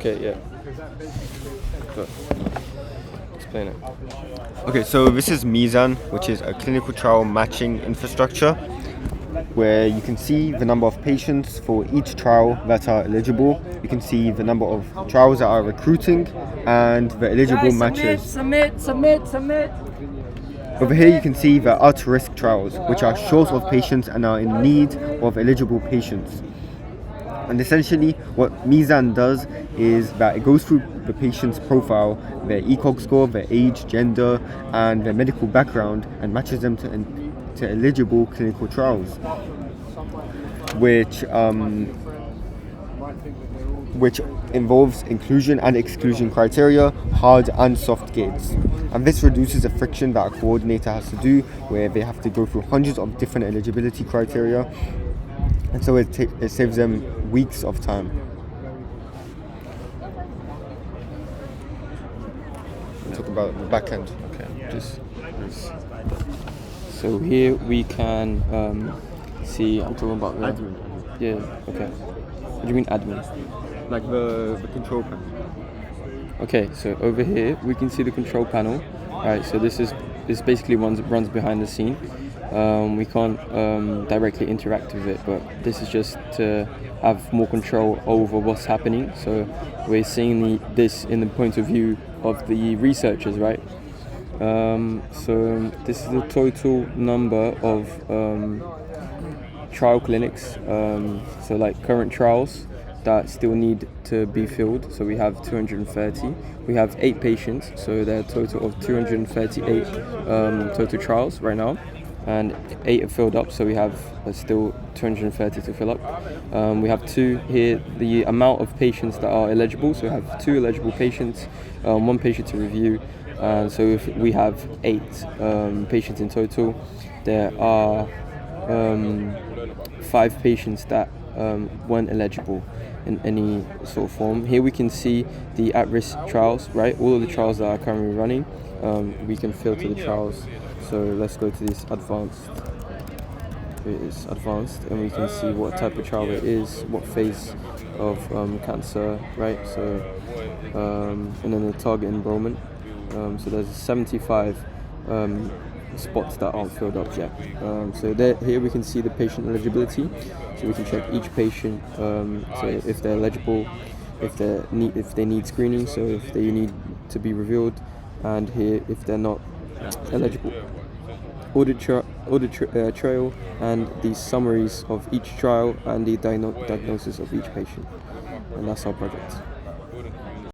Okay, yeah. Go. Explain it. Okay, so this is Mizan, which is a clinical trial matching infrastructure, where you can see the number of patients for each trial that are eligible. You can see the number of trials that are recruiting and the eligible matches. Submit. Over here you can see the at-risk trials, which are short of patients and are in need of eligible patients. And essentially what Mizan does is that it goes through the patient's profile, their ECOG score, their age, gender, and their medical background, and matches them to eligible clinical trials, which involves inclusion and exclusion criteria, hard and soft gates. And this reduces the friction that a coordinator has to do, where they have to go through hundreds of different eligibility criteria, and so it saves them weeks of time. We'll talk about the back end. Okay. So here we can see. I'm talking about the Admin. Yeah. Okay. What do you mean admin? Like the control panel. Okay. So over here we can see the control panel. Right. So this basically runs behind the scene. We can't directly interact with it, but this is just to have more control over what's happening. So we're seeing this in the point of view of the researchers, right? So this is the total number of trial clinics, so like current trials that still need to be filled. So we have 230. We have 8 patients, so there are a total of 238 total trials right now, and 8 are filled up, so we have still 230 to fill up. We have 2 here, the amount of patients that are eligible, so we have 2 eligible patients, 1 patient to review, and so if we have 8 patients in total, there are 5 patients that weren't eligible in any sort of form. Here we can see the at-risk trials, right? All of the trials that are currently running, we can filter the trials. So let's go to this advanced. It is advanced, and we can see what type of trial it is, what phase of cancer, right? So, and then the target enrollment. So there's 75 spots that aren't filled up yet. So here we can see the patient eligibility. So we can check each patient, so if they're eligible, if they need screening, so if they need to be revealed, and here if they're not eligible. Audit trail and the summaries of each trial and the diagnosis of each patient. And that's our project.